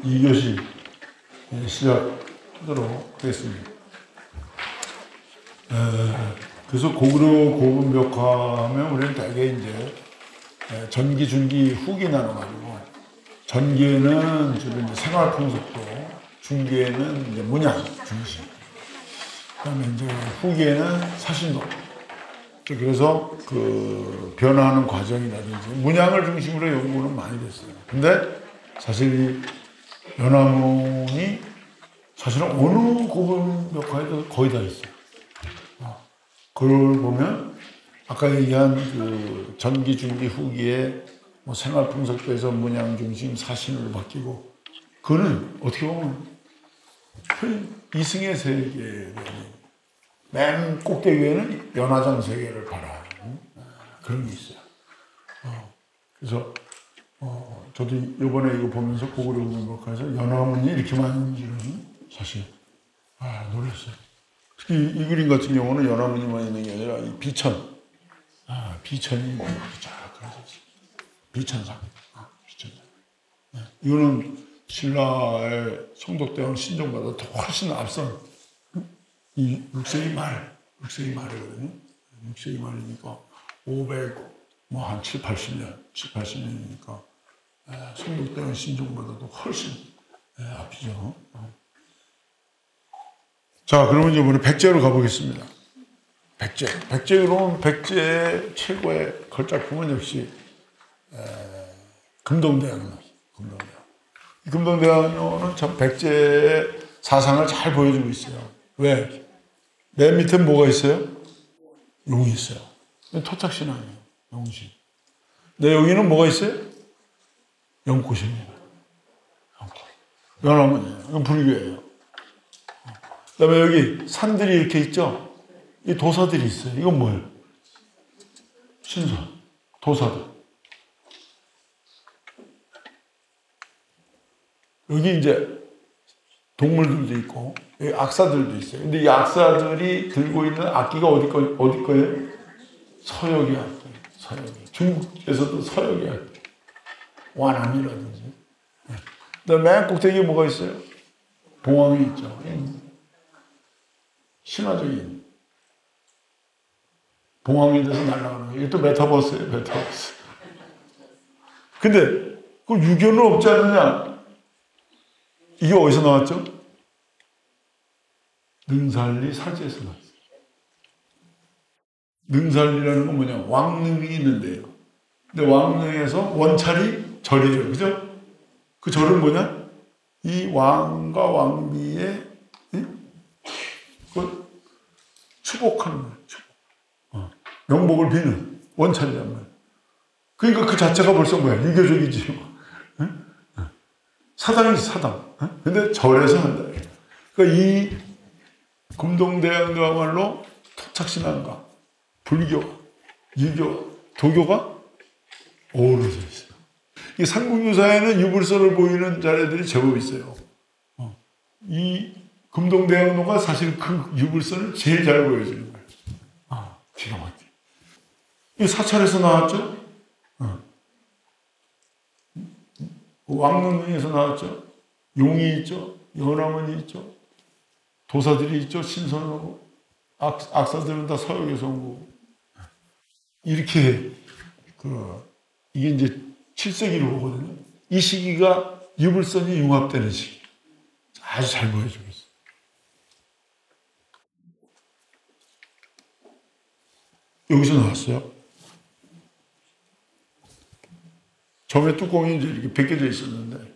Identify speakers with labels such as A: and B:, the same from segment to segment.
A: 2교시 시작하도록 하겠습니다. 그래서 고구려 고분벽화하면 우리는 대개 이제 전기, 중기, 후기 나눠가지고 전기에는 주로 이제 생활풍속도, 중기에는 이제 문양, 중심, 그다음에 이제 후기에는 사신도. 그래서 그 변화하는 과정이라든지 문양을 중심으로 연구는 많이 됐어요. 근데 사실 이 연화문이 사실은 어느 고분벽화에도 거의 다 있어요. 그걸 보면 아까 얘기한 그 전기, 중기, 후기에 뭐 생활풍속도에서 문양, 중심, 사신으로 바뀌고, 그거는 어떻게 보면 이승의 세계, 맨 꼭대기 위에는 연화장 세계를 바라는 그런 게 있어요. 그래서 저도 이번에 이거 보면서 고구려 고분벽화에서 연화문이 이렇게 많은지는 사실 놀랐어요. 특히 이 그림 같은 경우는 연화문이만 있는 게 아니라 이 비천, 비천이 쫙 그려져 있어요. 비천상, 비천상. 이거는 신라의 송독대왕 신종보다 더 훨씬 앞선 이 6세기 말이거든요. 6세기 말이니까 500한 7, 80년이니까 송독대왕 신종보다도 훨씬 앞이죠. 자, 그러면 이번에 백제로 가보겠습니다. 백제로는 백제의 최고의 걸작품은 역시 금동대왕. 이 금동대왕은 참 백제의 사상을 잘 보여주고 있어요. 왜? 맨 밑에 뭐가 있어요? 용이 있어요. 토착신앙이에요. 용신. 근데 여기는 뭐가 있어요? 연꽃입니다. 연화문이에요. 이건 불교예요. 그 다음에 여기 산들이 이렇게 있죠? 이 도사들이 있어요. 이건 뭐예요? 신선, 도사들. 여기 이제 동물들도 있고, 여기 악사들도 있어요. 근데 이 악사들이 들고 있는 악기가 어디 거예요? 서역의 악기. 서역이. 중국에서도 서역의 악기. 완암이라든지. 그 다음에 맨 꼭대기에 뭐가 있어요? 봉황이 있죠. 신화적인 봉황에 대해서 날아가는 거예요. 이게 또 메타버스예요, 메타버스. 근데 그 유교는 없지 않느냐? 이게 어디서 나왔죠? 능살리 사지에서 나왔어요. 능살리라는 건 뭐냐? 왕릉이 있는데요. 근데 왕릉에서 원찰이 절이에요. 그죠? 그 절은 뭐냐? 이 왕과 왕비의 추복하는 거예요. 추복. 명복을 비는 원찰이란 말이에요. 그러니까 그 자체가 벌써 뭐야? 유교적이지. 사당이지, 사당. 근데 절에서 한다. 그러니까 이 금동대왕야말로 토착신앙과 불교, 유교, 도교가 어우러져 있어요. 이 삼국유사에는 유불선을 보이는 자료들이 제법 있어요. 이 금동대왕로가 사실 그 유불선을 제일 잘 보여주는 거예요. 기가 막혀. 이 사찰에서 나왔죠? 왕릉에서 나왔죠? 용이 있죠? 연화문이 있죠? 도사들이 있죠? 신선하고. 악사들은 다 서역에서 온 거고. 이렇게, 이게 이제 7세기로 보거든요. 이 시기가 유불선이 융합되는 시기. 아주 잘 보여주고 있어요. 여기서 나왔어요. 처음에 뚜껑이 이제 이렇게 벗겨져 있었는데,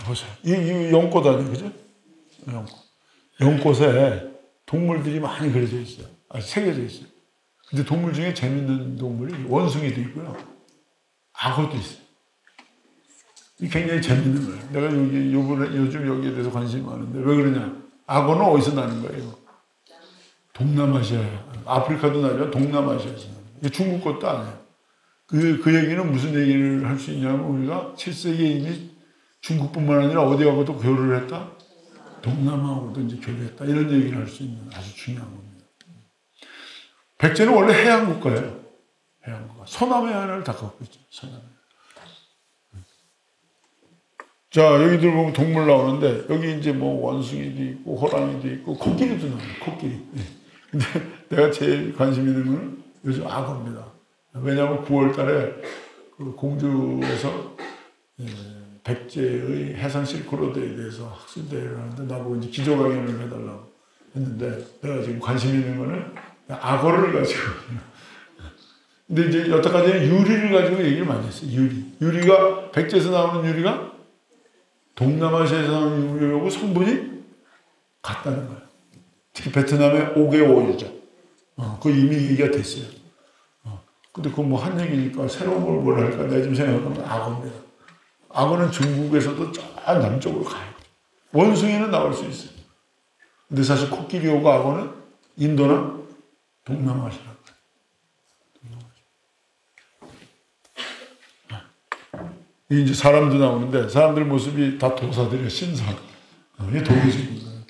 A: 보세요. 이 연꽃 아니에요, 그죠? 연꽃. 연꽃에 동물들이 많이 그려져 있어요. 새겨져 있어요. 근데 동물 중에 재밌는 동물이 원숭이도 있고요. 악어도 있어요. 굉장히 재밌는 거예요. 내가 요즘 여기에 대해서 관심이 많은데, 왜 그러냐? 악어는 어디서 나는 거예요? 동남아시아예요. 아프리카도 나죠. 동남아시아에서 나요. 이게 중국 것도 아니에요. 그 얘기는 무슨 얘기를 할 수 있냐면, 우리가 7세기에 이미 중국뿐만 아니라 어디 하고도 교류를 했다? 동남아하고도 이제 교류했다. 이런 얘기를 할 수 있는 아주 중요한 겁니다. 백제는 원래 해양 국가예요. 해안가가. 서남해 안을 다 갖고 있죠. 서남해. 자, 여기들 보면 동물 나오는데, 여기 이제 뭐 원숭이도 있고, 호랑이도 있고, 코끼리도 나와요. 코끼리. 근데 내가 제일 관심 있는 건 요즘 악어입니다. 왜냐하면 9월 달에 그 공주에서 백제의 해상 실크로드에 대해서 학술대회를 하는데 나보고 이제 기조 강연을 해달라고 했는데 내가 지금 관심 있는 거는 악어를 가지고 근데 이제 여태까지는 유리를 가지고 얘기를 많이 했어요. 유리가 백제에서 나오는 유리가 동남아시아에서 나오는 유리하고 성분이 같다는 거예요. 특히 베트남의 오게오유죠. 그거 이미 얘기가 됐어요. 근데 그건 뭐 한 얘기니까 새로운 걸 뭘 할까 내가 지금 생각하면 악어입니다. 악어는 중국에서도 저 남쪽으로 가요. 원숭이는 나올 수 있어요. 근데 사실 코끼리하고 악어는 인도나 동남아시아. 이제 사람도 나오는데 사람들 모습이 다 도사들이에요. 신사. 이게 도교적인 거예요.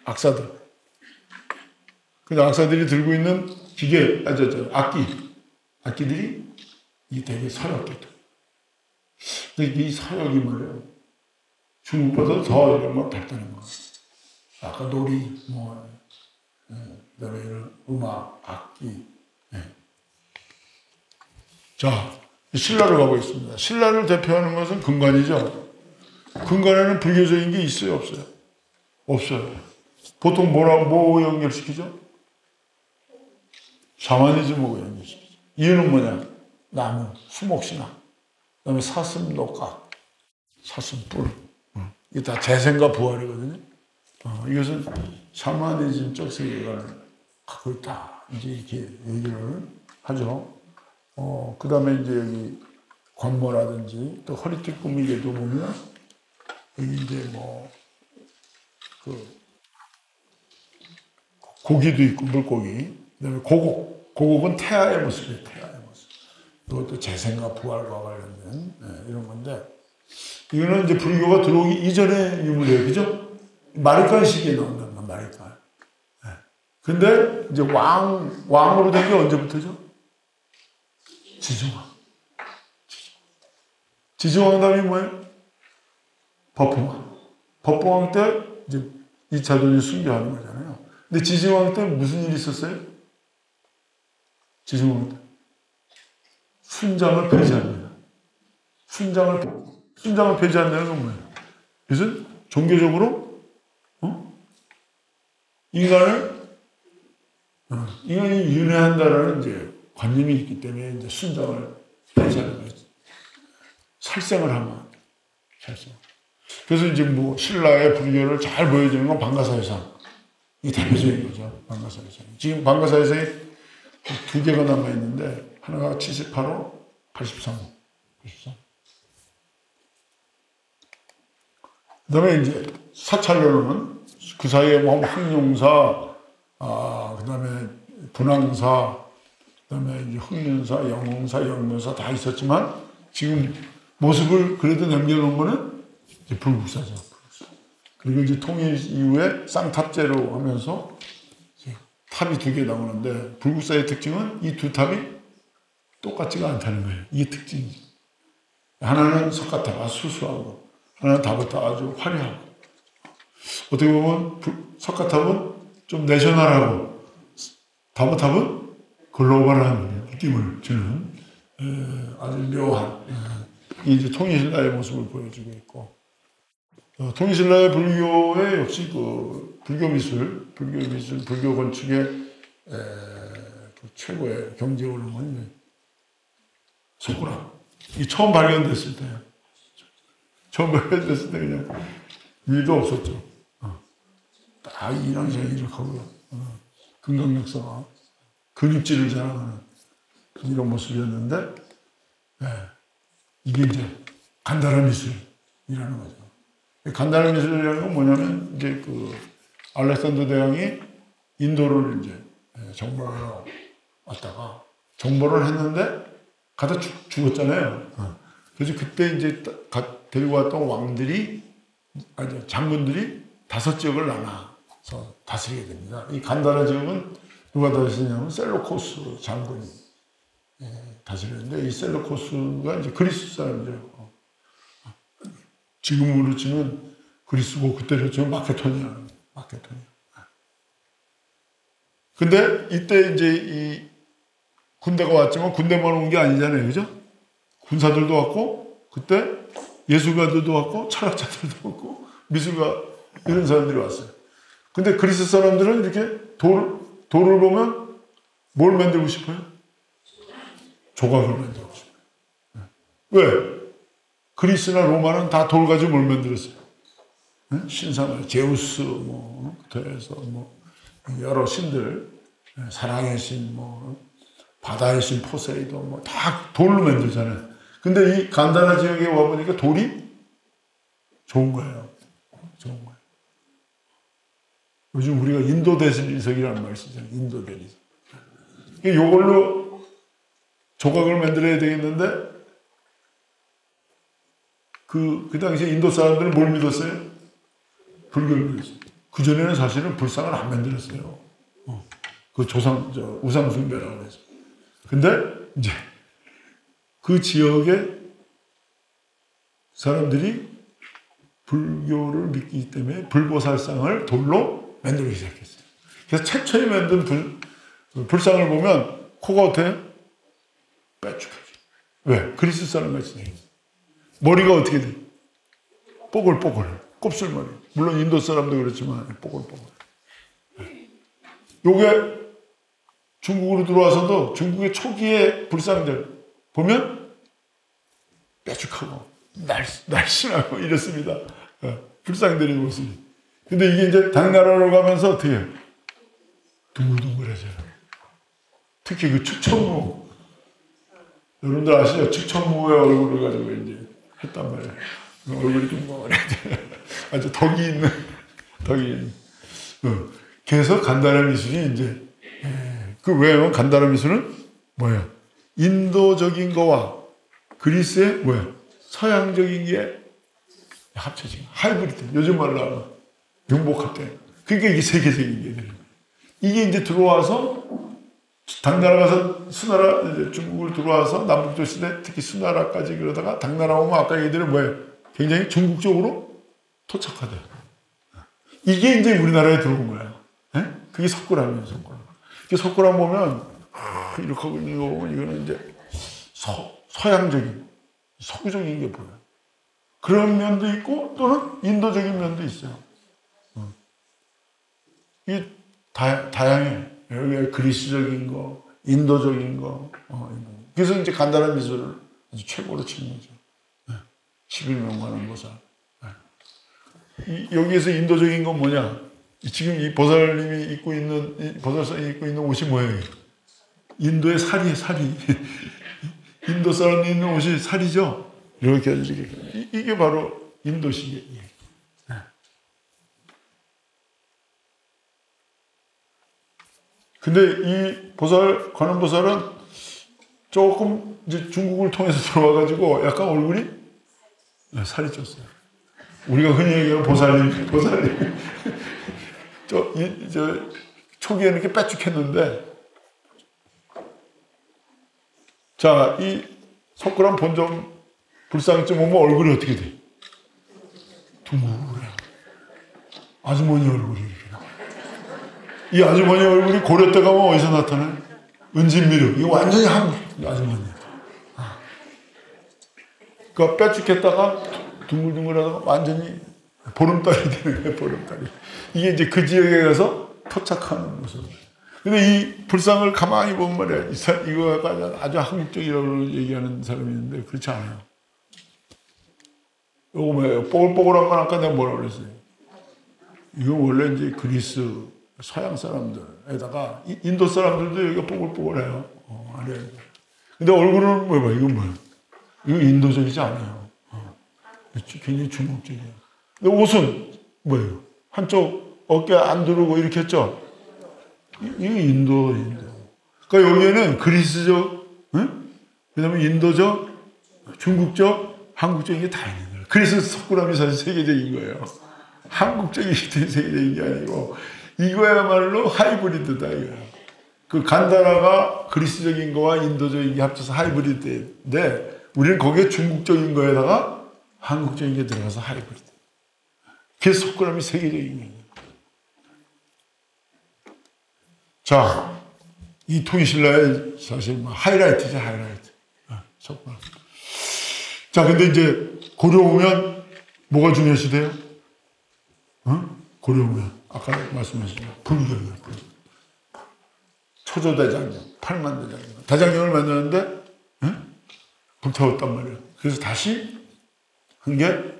A: 악사들. 근데 악사들이 들고 있는 기계, 악기들이 이게 되게 서역기도. 근데 이 서역이 뭐예요? 중국보다 더 이런 거 발달한 거. 아까 놀이, 그다음에 이런 음악, 악기. 자, 신라로 가고 있습니다. 신라를 대표하는 것은 근관이죠. 근관에는 불교적인 게 있어요, 없어요? 없어요. 보통 뭐 연결시키죠? 샤머니즘하고 연결시키죠. 이유는 뭐냐? 나무, 수목신화, 그 다음에 사슴 녹각, 사슴 뿔. 이게 다 재생과 부활이거든요. 이것은 샤머니즘적 세계관을 갖고 있다. 이제 이렇게 얘기를 하죠. 그 다음에 이제 여기 관모라든지 또 허리띠 꾸미개도 보면 여기 이제 고기도 있고 물고기. 그다음에 고곡은 태아의 모습이에요. 태아의 모습. 이것도 재생과 부활과 관련된 이런 건데 이거는 이제 불교가 들어오기 이전의 유물이에요, 그죠? 마리칸 시기에 나온단 말이야, 마리칸. 근데 이제 왕으로 된 게 언제부터죠? 지중왕. 지중왕 다음이 뭐예요? 법흥왕. 법흥왕 때 이제 2차 도전 순교하는 거잖아요. 근데 지중왕 때 무슨 일이 있었어요? 지중왕 때 순장을 폐지합니다. 순장을 폐지한다는 건 뭐예요? 그래서 종교적으로 인간이 윤회한다라는 이제 관념이 있기 때문에 이제 순장을 폐지하는 거죠. 살생을 하면 살생. 그래서 이제 뭐 신라의 불교를 잘 보여주는 건 방가사회상. 이게 대표적인 거죠. 방가사회상. 지금 방가사회상이 두 개가 남아있는데, 하나가 78호, 83호. 그 다음에 이제 사찰로는 그 사이에 뭐 항룡사, 그 다음에 분황사, 그 다음에 이제 흥륜사, 영흥사, 영묘사 다 있었지만, 지금 모습을 그래도 남겨놓은 거는 이제 불국사죠. 그리고 이제 통일 이후에 쌍탑제로 하면서 탑이 두 개 나오는데 불국사의 특징은 이 두 탑이 똑같지가 않다는 거예요. 이게 특징이죠. 하나는 석가탑 아주 수수하고 하나는 다보탑 아주 화려하고 어떻게 보면 석가탑은 좀 내셔널하고 다보탑은 글로벌한 느낌을 주는 아주 묘한 이제 통일신라의 모습을 보여주고 있고 통일신라의 불교의 역시 그 불교 미술, 불교 건축의 그 최고의 경지에 오른 건 석굴암. 이 처음 발견됐을 때, 그냥 일도 없었죠. 다 이랑저랑 이렇게 하고 금강역사가 근육질을 자랑하는 이런 모습이었는데 이게 이제 간단한 미술이라는 거죠. 간단한 미술이라는 건 뭐냐면 이제 그 알렉산더 대왕이 인도를 이제 정벌하러 왔다가 정벌을 했는데 가다 죽었잖아요. 그래서 그때 이제 데리고 왔던 왕들이 장군들이 5 지역을 나눠서 다스리게 됩니다. 이 간다라 지역은 누가 다스리냐면 셀루코스 장군이 다스렸는데, 이 셀루코스가 이제 그리스 사람들이고, 지금으로 치면 그리스고, 그때로 치면 마케도니아. 근데 이때 이제 이 군대가 왔지만 군대만 온 게 아니잖아요. 그죠? 군사들도 왔고, 그때 예술가들도 왔고, 철학자들도 왔고, 미술가, 이런 사람들이 왔어요. 근데 그리스 사람들은 이렇게 돌을 보면 뭘 만들고 싶어요? 조각을 만들고 싶어요. 왜? 그리스나 로마는 다 돌 가지고 뭘 만들었어요? 신상을, 제우스, 그래서 여러 신들, 사랑의 신, 바다의 신, 포세이돈, 다 돌로 만들잖아요. 근데 이 간다나 지역에 와보니까 돌이 좋은 거예요. 요즘 우리가 인도 대리석이라는 말을 쓰잖아요. 인도 대리석. 이걸로 조각을 만들어야 되겠는데, 그 당시에 인도 사람들은 뭘 믿었어요? 불교를 믿었어요. 그전에는 사실은 불상을 안 만들었어요. 그 우상숭배라고 해서. 근데 이제 그 지역의 사람들이 불교를 믿기 때문에 불보살상을 돌로 만들기 시작했어요. 그래서 최초에 만든 불상을 보면 코가 어때요? 빼쭉하죠. 왜? 그리스 사람 같이 생겼어요. 머리가 어떻게 돼? 뽀글뽀글. 곱슬머리. 물론 인도 사람도 그렇지만 뽀글뽀글. 요게 중국으로 들어와서도 중국의 초기의 불상들 보면 빼쭉하고 날씬하고 이렇습니다. 불상들의 모습이. 근데 이게 이제 당나라로 가면서 어떻게 해요? 둥글둥글해져요. 특히 그 축천무. 여러분들 아시죠? 축천무의 얼굴을 가지고 이제 했단 말이에요. 얼굴이 둥글해져요. 아주 덕이 있는. 그래서 간다라 미술이 이제, 왜요? 간다라 미술은 뭐예요? 인도적인 거와 그리스의 뭐예요? 서양적인 게 합쳐진 거. 하이브리드. 요즘 말로 하면 융복합된. 그러니까 이게 세계적인 게 되는 거예요. 이게 이제 들어와서 당나라 가서 수나라, 이제 중국을 들어와서 남북조 시대 특히 수나라까지 그러다가 당나라 오면 아까 얘기들은 뭐예요? 굉장히 중국적으로 토착화돼요. 이게 이제 우리나라에 들어온 거예요. 그게 석굴암이에요, 석굴암. 석굴암 보면, 이렇게 하고 있는 거 보면 이거는 이제 서양적인, 서구적인 게 보여요. 그런 면도 있고 또는 인도적인 면도 있어요. 이게 다양해요. 여기 그리스적인 거, 인도적인 거. 그래서 이제 간단한 미술을 아주 최고로 치는 거죠. 11명관한 보살. 여기에서 인도적인 건 뭐냐? 지금 이 보살님이 입고 있는, 보살상이 입고 있는 옷이 뭐예요? 인도의 살이에요, 살이. 인도 사람이 입는 옷이 살이죠? 이렇게. 이게 바로 인도식이에요. 근데 이 관음보살은 조금 이제 중국을 통해서 들어와가지고 약간 얼굴이 살이 쪘어요. 우리가 흔히 얘기하는 보살님. 초기에는 이렇게 빼쭉했는데, 자, 이 석굴암 본점 불상쯤 오면 얼굴이 어떻게 돼? 둥글해. 아주머니 얼굴이 이렇게 나와요. 이 아주머니 얼굴이 고려 때 가면 어디서 나타나요? 은진미륵. 이거 완전히 한국 아주머니예요. 그러니까 빼쭉했다가 둥글둥글하다가 완전히 보름달이 되는 거예요, 보름달이. 이게 이제 그 지역에 가서 토착하는 모습. 근데 이 불상을 가만히 보면 말이야. 이거가 아주 한국적이라고 얘기하는 사람이 있는데, 그렇지 않아요. 요거 뭐예요? 뽀글뽀글한 건 아까 내가 뭐라고 그랬어요? 이거 원래 이제 그리스, 서양 사람들에다가, 인도 사람들도 여기가 뽀글뽀글해요. 아래. 근데 얼굴은 뭐야? 이건 뭐야? 이거 인도적이지 않아요. 굉장히 중국적이에요. 근데 옷은 뭐예요? 한쪽 어깨 안 두르고 이렇게 했죠? 이거 인도. 그러니까 여기에는 그리스적, 그 다음에 인도적, 중국적, 한국적 이게 다 있는 거예요. 그래서 석굴암이 사실 세계적인 거예요. 한국적이기 때문에 세계적인 게 아니고, 이거야말로 하이브리드다, 이거야. 그 간다라가 그리스적인 거와 인도적인 게 합쳐서 하이브리드인데 우리는 거기에 중국적인 거에다가 한국적인 게 들어가서 하이브리드. 그래서 석굴암이 세계적인 거예요. 자, 이 통일신라의 사실 뭐 하이라이트죠, 하이라이트. 석굴암. 자, 근데 이제 고려 오면 뭐가 중요시돼요? 고려 오면 아까 말씀하신 불교예요. 초조대장경, 팔만대장경. 대장경을 만드는데 불태웠단 말이에요. 그래서 다시 한 게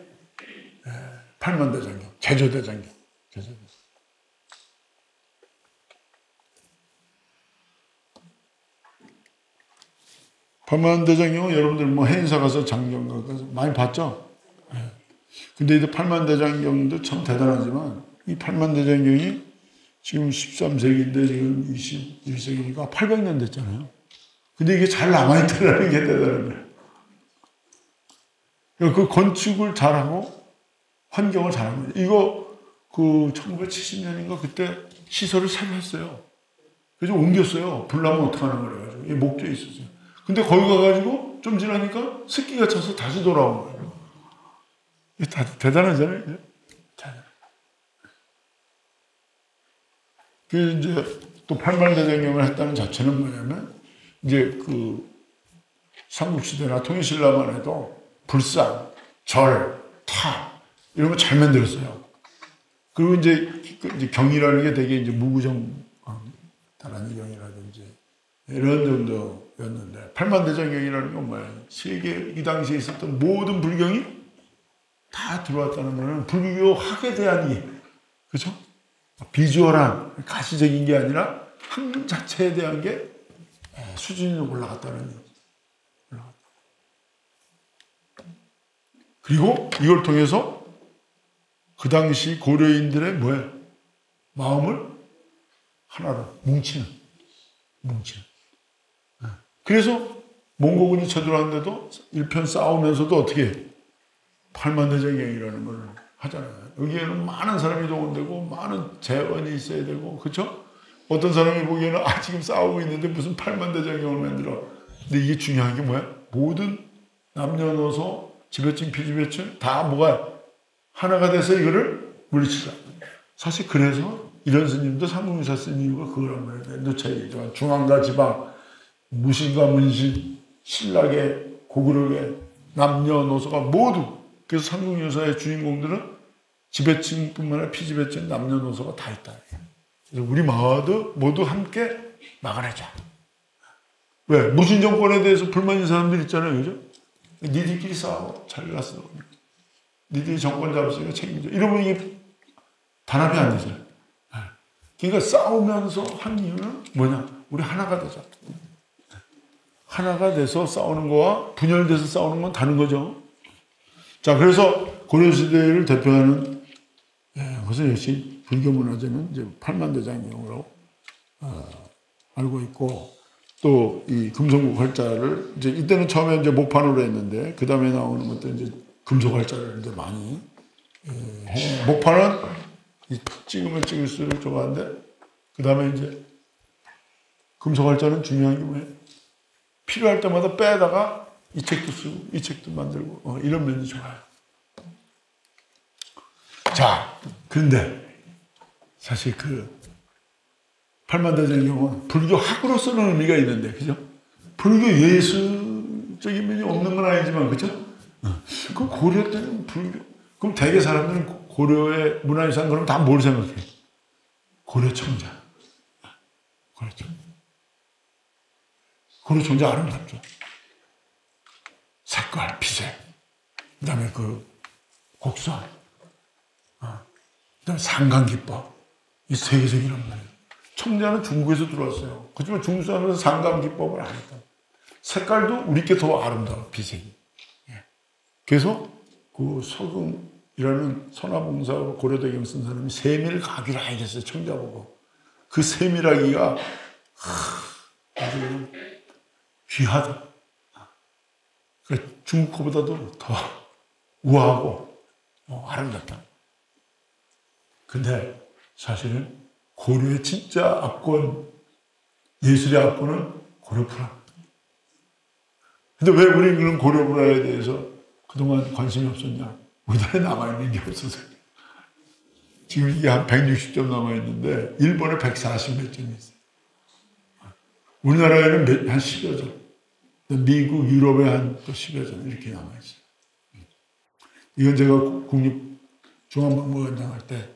A: 팔만대장경, 제조대장경. 팔만대장경은 여러분들 뭐 행사 가서 장경 가서 많이 봤죠? 근데 이 팔만대장경도 참 대단하지만 이 팔만대장경이 지금 13세기인데 지금 21세기니까 800년 됐잖아요. 근데 이게 잘 남아있다는 게 대단한 거예요. 그 건축을 잘하고 환경을 잘한 거예요. 이거 그 1970년인가 그때 시설을 새로 했어요. 그래서 옮겼어요. 불나면 어떡하나 그래가지고. 이 목조에 있었어요. 근데 거기 가가지고 좀 지나니까 습기가 차서 다시 돌아온 거예요. 이게 다 대단하잖아요. 그 이제 또 팔만대장경을 했다는 자체는 뭐냐면 이제 그 삼국시대나 통일신라만 해도 불상, 절, 타 이런 거 잘 만들었어요. 그리고 이제 경이라는 게 되게 이제 무구정 다란이 경이라든지 이런 정도였는데 팔만대장경이라는 건 뭐예요? 세계 이 당시에 있었던 모든 불경이 다 들어왔다는 거는 불교학에 대한 이해, 그렇죠? 비주얼한 가시적인 게 아니라 학문 자체에 대한 게 수준이 올라갔다는 거죠. 그리고 이걸 통해서 그 당시 고려인들의 뭐예요? 마음을 하나로 뭉치는. 그래서 몽고군이 쳐들어왔는데도 일편 싸우면서도 어떻게 해요? 팔만대장경이라는 걸 하잖아요. 여기에는 많은 사람이 동원되고 많은 재원이 있어야 되고 그렇죠? 어떤 사람이 보기에는 지금 싸우고 있는데 무슨 팔만대장경을 만들어. 근데 이게 중요한 게 뭐야? 모든 남녀노소 지배층 비지배층 다 뭐가 하나가 돼서 이거를 물리치자. 사실 그래서 이런 스님도 상궁유사 쓴 이유가 그거란 말이에요. 노차이지만 중앙과 지방 무신과 문신 신락의 고구려의 남녀노소가 모두 그래서 상궁유사의 주인공들은 지배층뿐만 아니라 피지배층 남녀노소가 다 있다. 그래서 우리 모두 함께 막아내자. 왜? 무신 정권에 대해서 불만인 사람들 있잖아요. 그죠? 니들끼리 싸워. 잘났어. 니들이 정권 잡았으니까 책임져. 이러면 이게 단합이 안 되잖아요. 그러니까 싸우면서 한 이유는 뭐냐? 우리 하나가 되자. 하나가 돼서 싸우는 거와 분열돼서 싸우는 건 다른 거죠. 자, 그래서 고려시대를 대표하는 것은 역시 불교 문화재는 이제 팔만대장경으로 알고 있고, 또 이 금성국 활자를 이제 이때는 처음에 이제 목판으로 했는데 그 다음에 나오는 것도 이제 금속 활자를 이제 많이 목판은 찍으면 찍을수록 좋아하는데 그 다음에 이제 금속 활자는 중요한 게 뭐예요? 필요할 때마다 빼다가 이 책도 쓰고 이 책도 만들고 이런 면이 좋아요. 자, 그런데 사실 그 팔만대장경은 불교학으로서는 의미가 있는데, 그죠? 불교 예술적인 면이 없는 건 아니지만, 그죠? 그 고려 때는 불교. 그럼 대개 사람들은 고려의 문화유산 그러면 다 뭘 생각해? 고려청자. 고려청자. 고려청자 아름답죠? 색깔, 피색. 그 다음에 그 곡선. 그 다음에 상강기법. 이 세계적이란 말이에요. 청자는 중국에서 들어왔어요. 그렇지만 중국 사람은 상감기법을 안 했다. 색깔도 우리 게 더 아름다워, 비색이. 그래서 그 서금이라는 선화봉사 고려대경 쓴 사람이 세밀하기를 알겠어요, 청자보고. 그 세밀하기가 아주 귀하다. 중국 거보다도 더 우아하고 아름답다. 근데 사실은 고려의 진짜 압권 예술의 앞부는 고려불화. 근데 왜 우리는 그런 고려불화에 대해서 그동안 관심이 없었냐? 우리나라에 남아있는 게 없어서. 지금 이게 한 160점 남아있는데 일본에 140몇 점이 있어요. 우리나라에는 한 10여 점. 미국, 유럽에 한 또 10여 점 이렇게 남아있어요. 이건 제가 국립중앙박물관장 할 때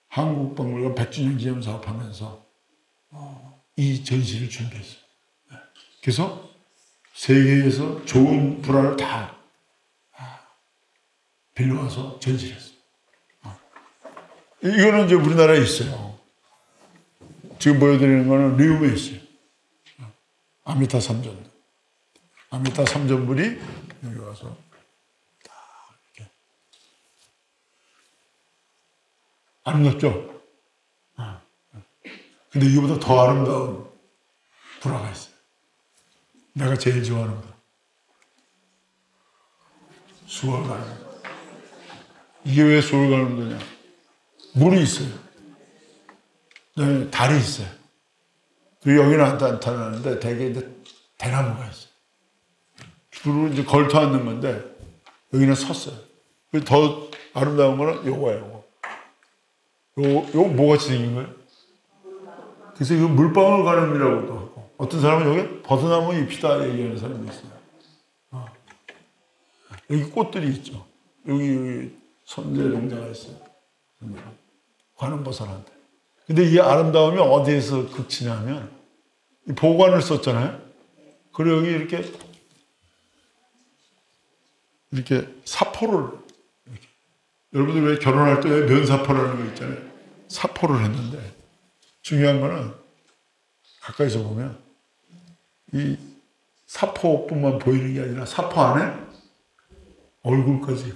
A: 한국박물관 100주년 기념 사업하면서 이 전시를 준비했어요. 그래서 세계에서 좋은 불화를 다 빌려와서 전시를 했어요. 이거는 이제 우리나라에 있어요. 지금 보여드리는 거는 리움에 있어요. 아미타 삼전도. 아미타 삼전불이 여기 와서 딱 이렇게. 아름답죠? 근데 이거보다 더 아름다운 불화가 있어요. 내가 제일 좋아하는 거. 수월가는. 이게 왜 수월가는 물이 있어요. 달이 있어요. 여기는 안 나타나는데 대개 이제 대나무가 있어요. 주로 이제 걸터 앉는 건데 여기는 섰어요. 더 아름다운 거는 요거예요. 요거 뭐같이 생긴 거예요? 그래서 이거 물방울 가늠이라고도 하고 어떤 사람은 여기 버드나무 잎이다 얘기하는 사람도 있어요. 여기 꽃들이 있죠. 여기 선제 농자가 있어요. 관음버섯한테. 근데 이 아름다움이 어디에서 그치냐면 보관을 썼잖아요. 그리고 여기 이렇게 사포를 이렇게. 여러분들 왜 결혼할 때 면사포라는 거 있잖아요. 사포를 했는데 중요한 거는 가까이서 보면 이 사포뿐만 보이는 게 아니라 사포 안에 얼굴까지.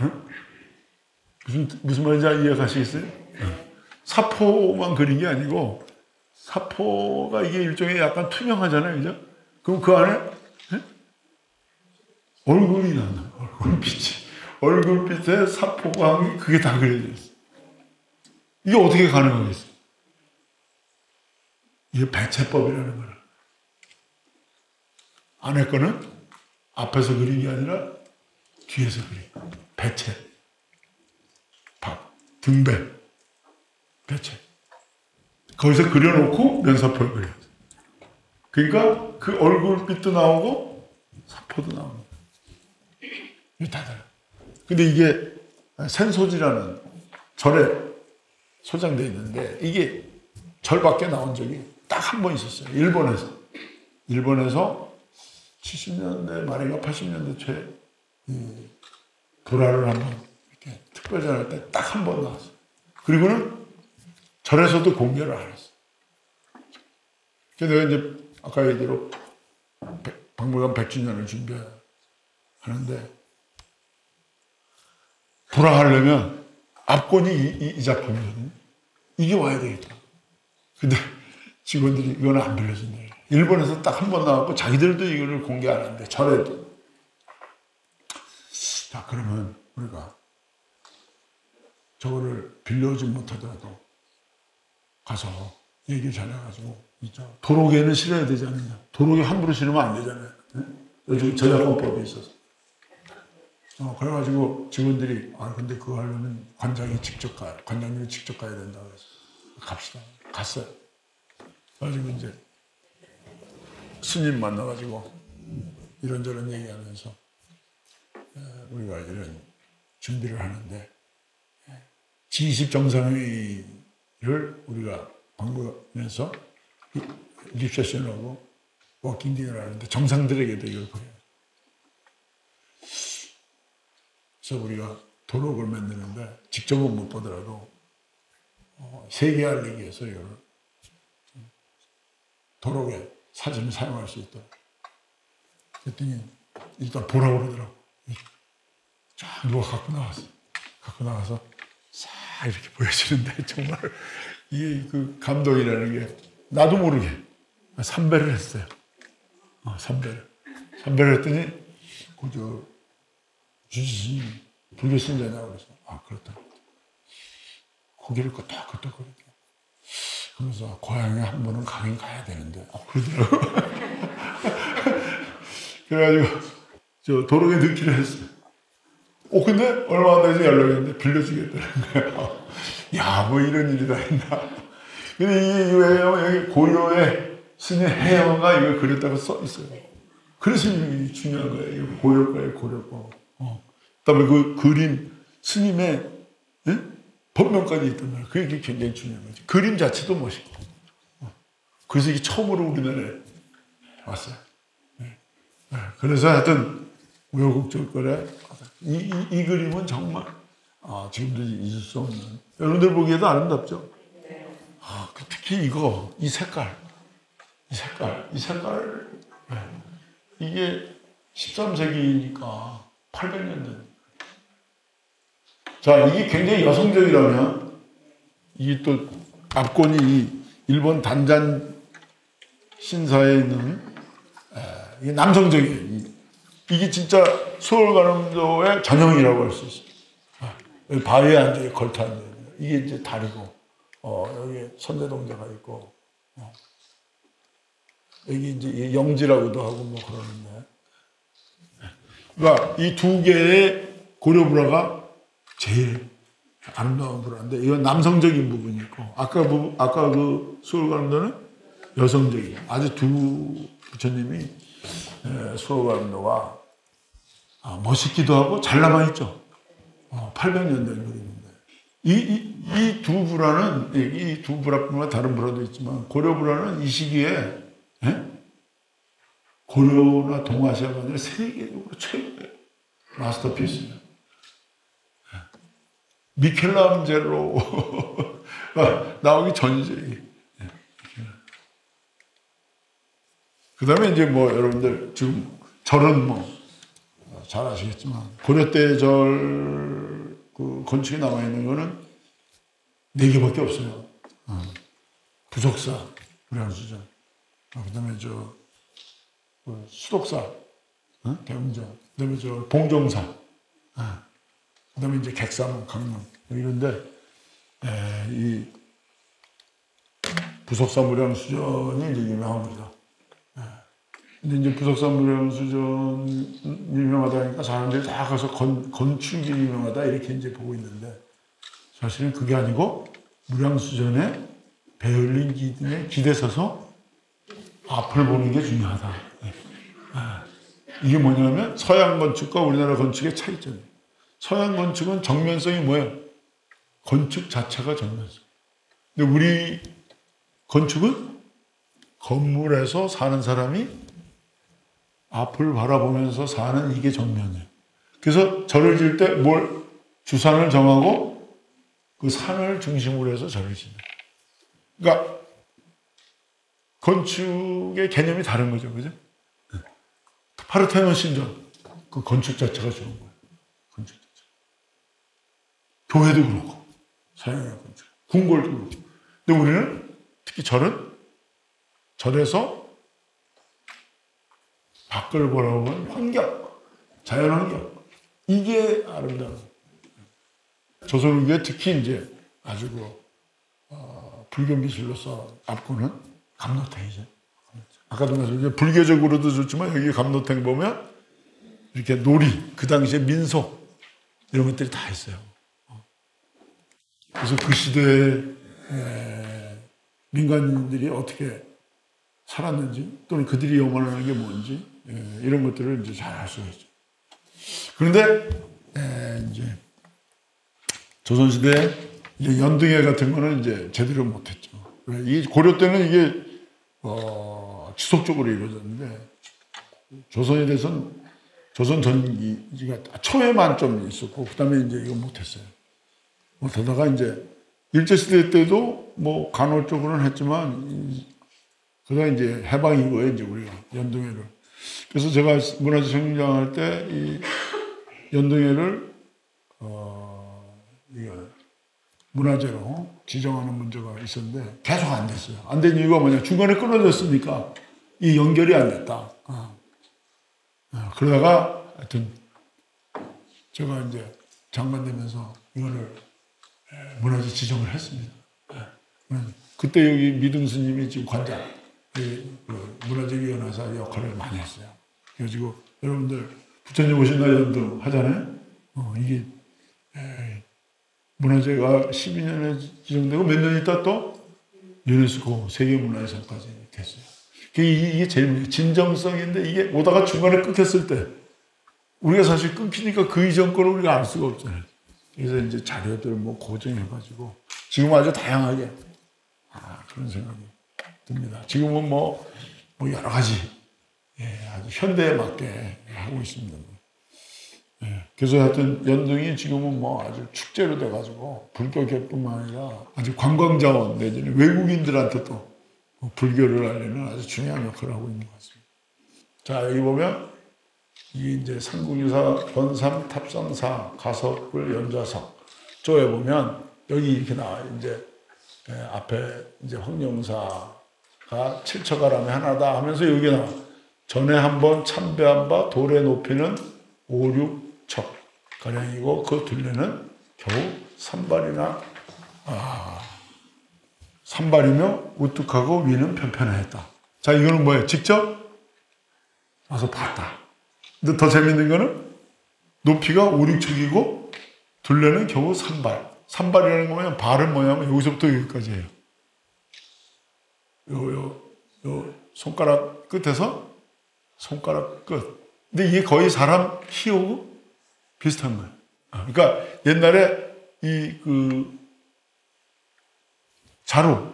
A: 응? 무슨 말인지 이해가시겠어요? 사포만 그린 게 아니고 사포가 이게 일종의 약간 투명하잖아요, 그죠? 그럼 그 안에 얼굴이 나는 얼굴빛에 사포가 그게 다 그려져 있어. 이게 어떻게 가능하겠어요? 이게 배채법이라는 거라. 안에 거는 앞에서 그린 게 아니라 뒤에서 그린 배채. 등배, 배채. 거기서 그려놓고 면사포를 그려요. 그러니까 그 얼굴빛도 나오고 사포도 나오고. 이게 다 달라요. 근데 이게 센소지라는 절에 소장되어 있는데 이게 절밖에 나온 적이 딱 한 번 있었어요. 일본에서 70년대 말인가 80년대 초에 불화를 한번 특별전할 때 딱 한 번 나왔어요. 그리고는 절에서도 공개를 안 했어요. 그래서 내가 이제 아까 얘기로 박물관 100주년을 준비하는데 불화하려면 압권이 이 작품이거든요. 이게 와야 되겠다. 근데 직원들이 이거는 안 빌려준다. 일본에서 딱 한 번 나왔고 자기들도 이거를 공개 안 한대. 절에도. 자, 그러면 우리가 저거를 빌려오지 못하더라도 가서 얘기 잘해가지고 도로계는 실어야 되지 않느냐. 도로계 함부로 실으면 안 되잖아요. 요즘 저작권법이 있어서. 그래가지고 직원들이 근데 그거 하려면 관장님이 직접 가야 된다 그래서 갑시다. 갔어요. 그래가지고 이제 스님 만나가지고 이런저런 얘기하면서 우리가 이런 준비를 하는데 G20 정상회의를 우리가 박물관에서 리셉션하고 워킹 디너를 하는데 정상들에게도 이걸 보여요. 그래서 우리가 도록을 만드는데 직접은 못 보더라도 세계 알리기 위해서 이걸 도록에 사진을 사용할 수 있도록. 그랬더니 일단 보라고 그러더라고. 쫙 누가 갖고 나왔어. 갖고 나와서 싹 이렇게 보여주는데 정말 이게 그 감동이라는 게 나도 모르게 3배를 했어요. 3배를 했더니 그저 주지스님 불교 신자냐고 그래서 그렇다. 고개를 끄덕끄덕거리고 그래서 고향에 한 번은 가긴 가야 되는데 그러더라고. 그래가지고 저 도로에 넣기로 했어요. 근데 얼마 안 돼서 연락이 왔는데 빌려주겠다는 거야. 야, 뭐 이런 일이 다 있나. 근데 이게 여기 고려에 스님 해영가 이걸 그렸다고 써 있어요. 그래서 이게 중요한 거예요. 이거 고려가예요, 고려가. 그다음에 그 그림 스님의 법명까지 있단 말이에요. 그게 굉장히 중요한 거지. 그림 자체도 멋있고. 그래서 이게 처음으로 우리나라에 왔어요. 그래서 하여튼 우여곡절 이 그림은 정말 지금도 잊을 수 없는, 여러분들 보기에도 아름답죠. 특히 이 색깔 이게 13세기니까 800년 된. 자, 이게 굉장히 여성적이라면 이게 또 앞권이 일본 단잔 신사에 있는 이게 남성적이에요. 이게 진짜 수월가람도의 전형이라고 할 수 있어요. 바위에 앉아 걸터 앉아. 이게 이제 다리고, 여기 선제동자가 있고, 여기 이제 영지라고도 하고 뭐 그러는데. 그러니까 이 두 개의 고려불화가 제일 아름다운 불화인데, 이건 남성적인 부분이 있고, 아까 그 수월가람도는 여성적이에요. 아주 두 부처님이 수월가람도가 멋있기도 하고 잘 남아있죠. 800년 된 그림인데. 이 두 불화는, 이 두 불화뿐만 다른 불화도 있지만, 고려 불화는 이 시기에, 고려나 동아시아가 아니라 세계적으로 최고의 마스터피스예요. 미켈란젤로가 나오기 전이지. 그 다음에 이제 뭐 여러분들 지금 절은 뭐 잘 아시겠지만 고려 때 절 그 건축에 남아 있는 거는 4개밖에 없어요. 부속사, 무량수전, 그다음에 수독사, 대웅전, 그다음에 봉종사, 그다음에 이제 객사문, 강릉 이런데 이 부속사 무량수전이 이제 유명한 거죠. 근데 이제 부석산 무량수전 유명하다니까 사람들이 다 가서 건축이 유명하다 이렇게 이제 보고 있는데, 사실은 그게 아니고 무량수전에 베를린 기둥에 기대 서서 앞을 보는 게 중요하다. 이게 뭐냐면 서양 건축과 우리나라 건축의 차이점이에요. 서양 건축은 정면성이 뭐예요? 건축 자체가 정면성. 근데 우리 건축은 건물에서 사는 사람이 앞을 바라보면서 사는 이게 정면이에요. 그래서 절을 지을 때 주산을 정하고 그 산을 중심으로 해서 절을 짓는. 그러니까 건축의 개념이 다른 거죠. 그죠? 파르테논 신전. 그 건축 자체가 좋은 거예요. 건축 자체. 교회도 그렇고, 서양의 건축. 궁궐도 그렇고. 근데 우리는 특히 절에서 밖을 바라보는 환경, 자연환경, 이게 아름다운. 조선후기에 특히 이제 아주 불교 미술로서 앞권은 감노탱이죠. 아까도 말씀드렸지만 불교적으로도 좋지만 여기 감노탱 보면 이렇게 놀이, 그 당시에 민속 이런 것들이 다 있어요. 그래서 그 시대에 민간인들이 어떻게 살았는지, 또는 그들이 염원하는 게 뭔지, 이런 것들을 이제 잘 알 수가 있죠. 그런데 이제 조선시대에 이제 연등회 같은 거는 이제 제대로 못했죠. 이 고려 때는 이게 지속적으로 이루어졌는데, 조선에 대해서는 조선 전기가 초에만 좀 있었고, 그 다음에 이제 이거 못했어요. 못하다가 이제 일제시대 때도 뭐 간헐적으로는 했지만, 그러다 이제 해방 이후에 이제 우리가 연등회를. 그래서 제가 문화재 청장 할 때 이 연등회를, 문화재로 지정하는 문제가 있었는데 계속 안 됐어요. 안 된 이유가 뭐냐. 중간에 끊어졌으니까 이 연결이 안 됐다. 그러다가 하여튼 제가 이제 장관 되면서 이거를 문화재 지정을 했습니다. 그때 여기 믿음 스님이 지금 관장, 문화재위원회사 역할을 많이 했어요. 그래가지고 여러분들 부처님 오신 날 연도 하잖아요. 이게 문화재가 12년에 지정되고 몇 년 있다 또 유네스코 세계문화유산까지 됐어요. 이게 제일 진정성인데 이게 오다가 중간에 끊겼을 때 우리가 사실 끊기니까 그 이전 거를 우리가 알 수가 없잖아요. 그래서 이제 자료들 뭐 고정해가지고 지금 아주 다양하게 그런 생각이 듭니다. 지금은 뭐 여러 가지 아주 현대에 맞게 하고 있습니다. 그래서 하여튼 연등이 지금은 뭐 아주 축제로 돼가지고 불교계뿐만 아니라 아주 관광자원 내지는 외국인들한테 또 불교를 알리는 아주 중요한 역할을 하고 있는 것 같습니다. 자, 여기 보면 이게 이제 상국유사 권삼 탑상사 가석불 연좌석 쪽에 보면 여기 이렇게 나와 이제 앞에 이제 황룡사가 칠처가람이 하나다 하면서 여기 나와 전에 한번 참배한 바 돌의 높이는 5, 6척 가량이고 그 둘레는 겨우 산발이나 산발이며 우뚝하고 위는 편편하였다. 자, 이거는 뭐예요? 직접 와서 봤다. 근데 더 재밌는 거는 높이가 5, 6척이고 둘레는 겨우 산발. 산발이라는 거면 발은 뭐냐면 여기서부터 여기까지예요. 요 손가락 끝에서 손가락 끝. 근데 이게 거의 사람 키하고 비슷한 거예요. 그러니까 옛날에 자루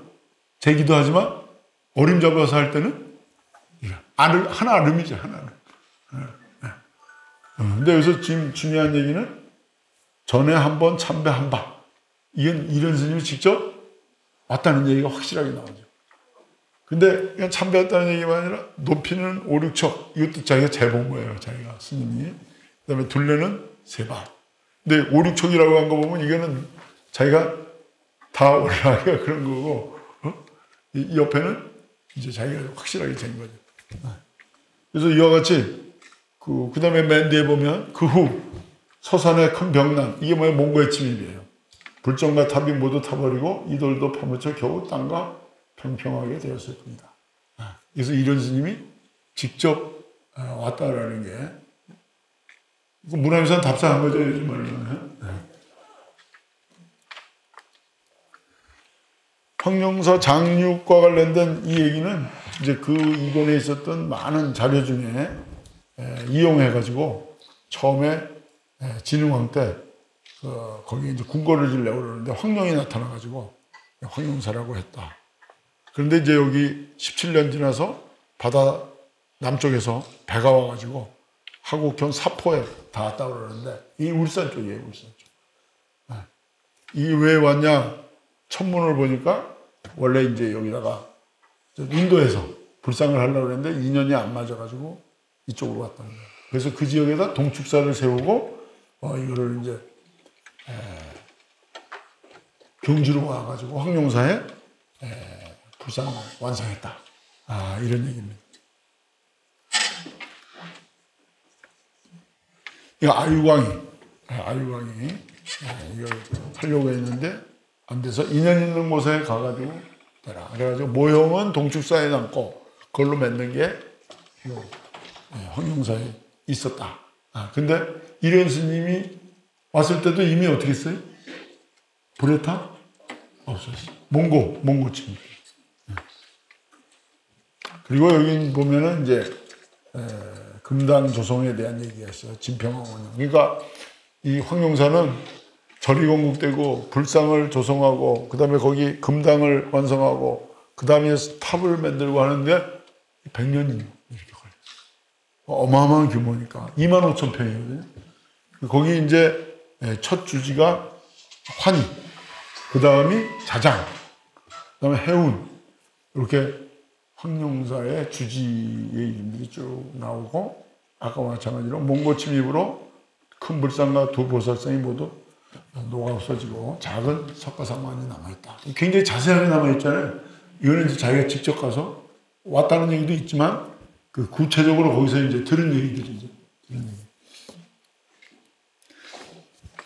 A: 재기도 하지만 어림 잡아서 할 때는 하나 아름이죠. 하나 아름. 근데 여기서 지금 중요한 얘기는 전에 한번 참배한 바. 이런 스님이 직접 왔다는 얘기가 확실하게 나오죠. 근데 그냥 참배했다는 얘기만 아니라 높이는 5, 6척. 이것도 자기가 재본 거예요. 자기가 스님이. 그 다음에 둘레는 3발. 근데 5, 6척이라고 한 거 보면 이거는 자기가 다 올라가기가 그런 거고, 이 옆에는 이제 자기가 확실하게 잰 거죠. 그래서 이와 같이 그 다음에 맨 뒤에 보면 그 후 서산의 큰 벽난. 이게 뭐예요? 몽고의 침입이에요. 불정과 탑이 모두 타버리고 이돌도 파묻혀 겨우 땅과 평평하게 되었을 뿐이다. 그래서 이런 스님이 직접 왔다라는 게 문화유산 답사한 거죠, 요즘 말로는. 황룡사 장육과 관련된 이 얘기는 이제 이번에 있었던 많은 자료 중에 이용해가지고 처음에 진흥왕 때 거기 이제 궁궐을 지려고 그러는데 황룡이 나타나가지고 황룡사라고 했다. 그런데 이제 여기 17년 지나서 바다 남쪽에서 배가 와가지고 하곡현 사포에 닿았다고 그러는데 이 울산 쪽이에요, 울산 쪽. 이게 왜 왔냐? 천문을 보니까 원래 이제 여기다가 인도에서 불상을 하려고 했는데 인연이 안 맞아가지고 이쪽으로 왔다는 거예요. 그래서 그 지역에다 동축사를 세우고 이거를 이제 경주로 와가지고 황룡사에 불상을 완성했다. 이런 얘기입니다. 이거 아유광이 이걸 하려고 했는데 안 돼서 인연 있는 곳에 가가지고 되라. 그래가지고 모형은 동축사에 남고 그걸로 만든 게 황룡사에 있었다. 근데 이런 스님이 왔을 때도 이미 어떻게 했어요? 불에 타? 없었어요. 몽고 침입. 그리고 여기 보면은 이제 금당 조성에 대한 얘기가 있어요. 진평왕원령. 그러니까 이 황룡사는 절이 건국되고 불상을 조성하고 그 다음에 거기 금당을 완성하고 그 다음에 탑을 만들고 하는데 100년이 이렇게 걸렸어요. 어마어마한 규모니까 25,000평이거든요. 거기 이제 첫 주지가 환희, 그 다음이 자장, 그 다음에 해운, 이렇게 황룡사의 주지의 이름들이 쭉 나오고 아까와 마찬가지로 몽고 침입으로 큰 불상과 두 보살상이 모두 녹아 없어지고 작은 석가상만이 남아있다. 굉장히 자세하게 남아있잖아요. 이거는 이제 자기가 직접 가서 왔다는 얘기도 있지만 그 구체적으로 거기서 이제 들은 얘기들이죠.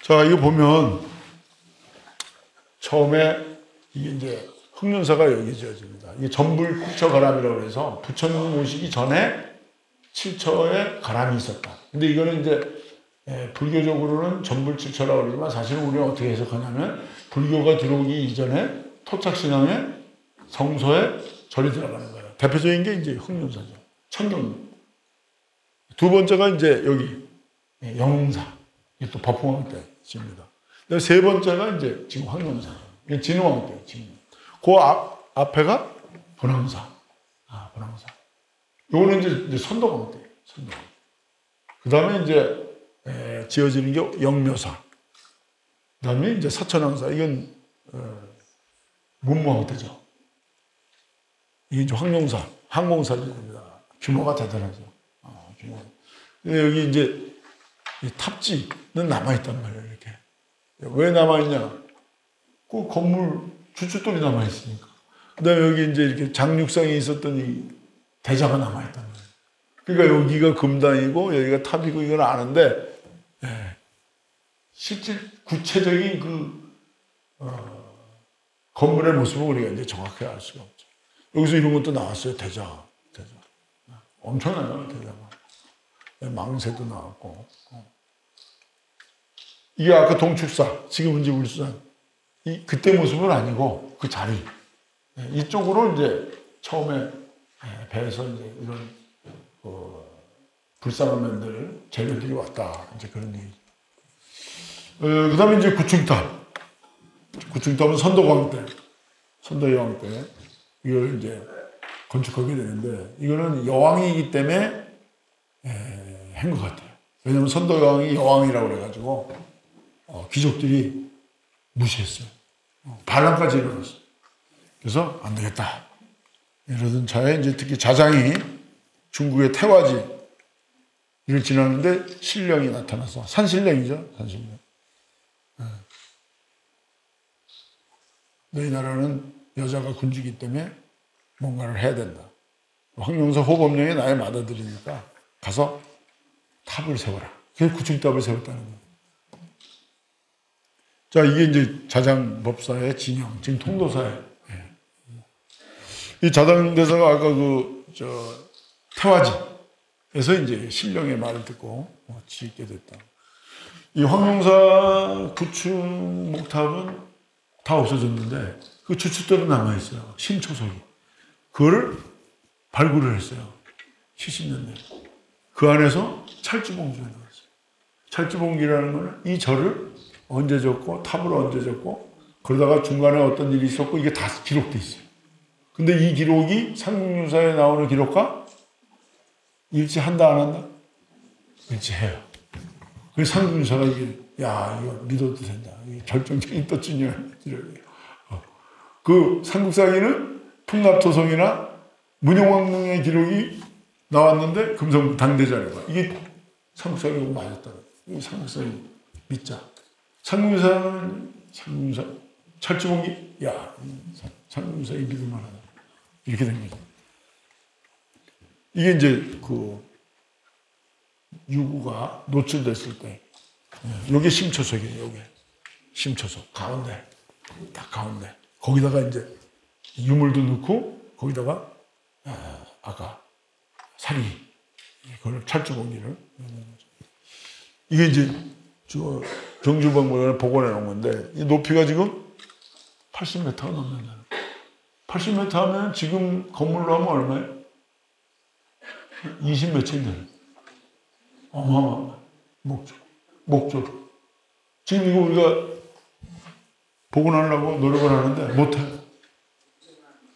A: 자, 이거 보면 처음에 이게 이제 흑륜사가 여기 지어집니다. 이게 전불 7처가람이라고 해서 부처님 오시기 전에 7처에 가람이 있었다. 근데 이거는 이제 불교적으로는 전불 7처라고 그러지만 사실은 우리는 어떻게 해석하냐면 불교가 들어오기 이전에 토착신앙의 성소에 절이 들어가는 거예요. 대표적인 게 이제 흑륜사죠. 천경. 두 번째가 이제 여기 영웅사. 이게 또 법흥왕 때 지입니다. 세 번째가 이제 지금 황룡사. 이게 진흥왕 때 지입니다. 그 앞에가 본황사. 본황사. 요거는 이제 선도왕 때. 선도왕. 그 다음에 이제 지어지는 게 영묘사. 그 다음에 이제 사천왕사. 이건 문무왕 때죠. 이게 이제 황룡사, 항공사입니다. 규모가 대단하죠. 규모. 근데 여기 이제 이 탑지는 남아있단 말이에요, 이렇게. 왜 남아있냐? 그 건물 주춧돌이 남아있으니까. 그 다음에 여기 이제 이렇게 장육상에 있었던 이 대자가 남아있단 말이에요. 그러니까 여기가 금당이고 여기가 탑이고 이건 아는데, 실제 구체적인 건물의 모습을 우리가 이제 정확하게 알 수가 없죠. 여기서 이런 것도 나왔어요. 대자. 엄청나요, 대자가. 망새도 나왔고. 이게 아까 동축사, 지금 이제 울산. 그때 모습은 아니고 그 자리. 이쪽으로 이제 처음에 배에서 이제 이런 불쌍한 면들, 재료들이 왔다. 이제 그런 얘기죠. 그 다음에 이제 구충탑. 구충탑은 선도광 때, 선도여왕 때. 이걸 이제 건축하게 되는데, 이거는 여왕이기 때문에 한 것 같아요. 왜냐면 선도여왕이 여왕이라고 그래가지고, 귀족들이 무시했어요. 반란까지 일어났어요. 그래서 안 되겠다. 이러던 차에 이제 특히 자장이 중국의 태화지, 이를 지나는데 신령이 나타나서, 산신령이죠, 산신령. 너희 나라는 여자가 군주이기 때문에 뭔가를 해야 된다. 황룡사 호법령이 나의 맏아들이니까 가서 탑을 세워라. 그래서 구충탑을 세웠다는 거예요. 자, 이게 이제 자장법사의 진영, 지금 통도사예요. 이 자장대사가 아까 태화지에서 이제 신령의 말을 듣고 짓게 됐다. 이 황룡사 구충 목탑은 다 없어졌는데 그 주춧돌이 남아있어요. 심초석이. 그거를 발굴을 했어요. 70년대. 그 안에서 찰주봉기가 나왔어요. 찰주봉기라는 거는 이 절을 언제 졌고 탑을 언제 졌고 그러다가 중간에 어떤 일이 있었고 이게 다 기록돼 있어요. 근데 이 기록이 상륙유사에 나오는 기록과 일치한다 안 한다? 일치해요. 그래서 상륙유사가 이게 이거 믿어도 된다. 이게 결정적인 뜻이냐. 그 삼국사기는 풍납토성이나 문용왕릉의 기록이 나왔는데 금성 당대자래가 이게 삼국사기하고 맞았다. 이 삼국사기 믿자. 상륙유사는 상륙유사 찰주봉기 상륙유사기 믿을만하다. 이렇게 된 거죠. 이게 이제 유구가 노출됐을 때 요게 심초석이에요. 요게 심초석 가운데 딱 가운데 거기다가 이제 유물도 넣고 거기다가 아까 사리 그걸 찰주봉기를 이게 이제 경주박물관에 복원해 놓은 건데 이 높이가 지금 80m가 넘는다. 80m 하면 지금 건물로 하면 얼마예요? 20 며칠 돼요. 어마어마한 목조. 지금 이거 우리가 복원하려고 노력을 하는데 못해요.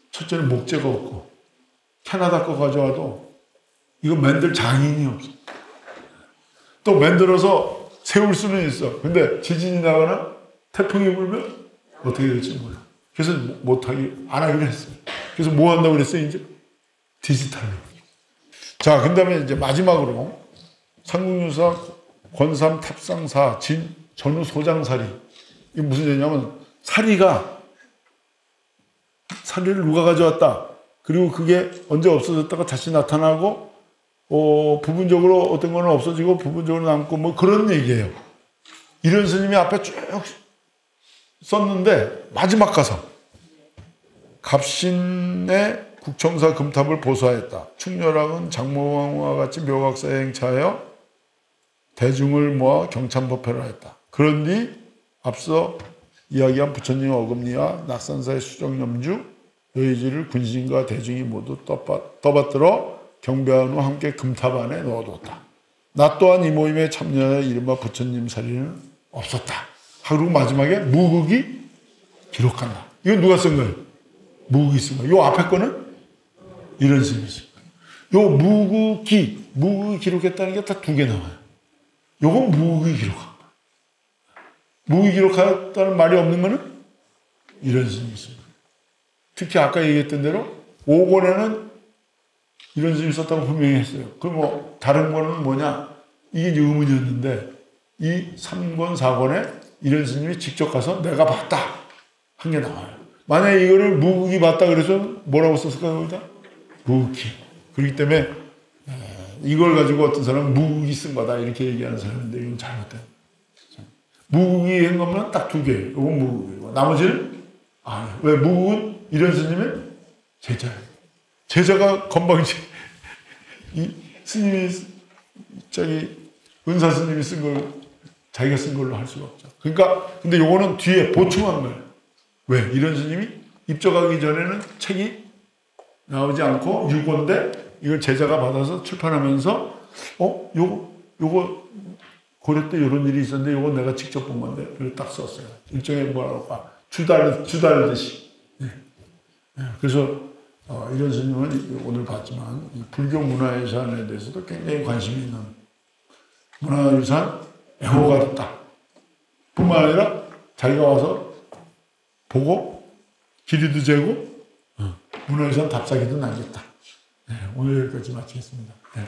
A: 첫째는 목재가 없고 캐나다 거 가져와도 이거 만들 장인이 없어. 또 만들어서 세울 수는 있어. 근데 지진이 나거나 태풍이 불면 어떻게 될지 몰라. 그래서 안 하기로 했어요. 그래서 뭐 한다고 그랬어요, 이제? 디지털로. 자, 그 다음에 이제 마지막으로 상국유사 권삼 탑상사 전후 소장사리. 이게 무슨 얘기냐면 사리를 누가 가져왔다. 그리고 그게 언제 없어졌다가 다시 나타나고 부분적으로 어떤 거는 없어지고 부분적으로 남고 뭐 그런 얘기예요. 이런 스님이 앞에 쭉 썼는데 마지막 가서 갑신의 국청사 금탑을 보수하였다. 충렬왕은 장모왕과 같이 묘각사에 행차하여 대중을 모아 경찬법회를 하였다. 그런 뒤 앞서 이야기한 부처님의 어금니와 낙산사의 수정염주, 여의지를 군신과 대중이 모두 떠받들어 경배한 후 함께 금탑 안에 넣어뒀다. 나 또한 이 모임에 참여하여 이른바 부처님 사리는 없었다. 그리고 마지막에 무극이 기록한다. 이건 누가 쓴 거예요? 무극이 쓴 거예요. 요 앞에 거는 이런 스님이 쓴 거예요. 요 무극이 기록했다는 게 다 두 개 나와요. 요건 무극이 기록한 거예요. 무극이 기록했다는 말이 없는 거는 이런 스님이 쓴 거예요. 특히 아까 얘기했던 대로 5권에는 이런 스님이 썼다고 분명히 했어요. 그럼 뭐 다른 거는 뭐냐? 이게 의문이었는데 이 3권, 4권에 이런 스님이 직접 가서 내가 봤다 한 게 나와요. 만약에 이거를 무극이 봤다 그래서 뭐라고 썼을까요? 거기다? 무극이. 그렇기 때문에 이걸 가지고 어떤 사람은 무극이 쓴 거다 이렇게 얘기하는 사람인데 이건 잘못된 거예요. 무극이 한 거면 딱 두 개예요. 이건 무극이고 나머지는 왜 무극은 이런 스님의 제자예요. 제자가 건방지 이 스님이 은사 스님이 쓴 걸 자기가 쓴 걸로 할 수가 없죠. 그러니까 근데 요거는 뒤에 보충한 거예요. 왜? 이런 스님이 입적하기 전에는 책이 나오지 않고 유고인데 이걸 제자가 받아서 출판하면서 요거 고려 때 이런 일이 있었는데 요건 내가 직접 본 건데 그걸 딱 썼어요. 일종의 뭐라고 주달듯이. 그래서 이런 스님은 오늘 봤지만 이 불교 문화유산에 대해서도 굉장히 관심이 있는 문화유산 애호가 됐다. 뿐만 아니라 자기가 와서 보고 길이도 재고 문화유산 답사기도 남겼다. 오늘 여기까지 마치겠습니다. 네.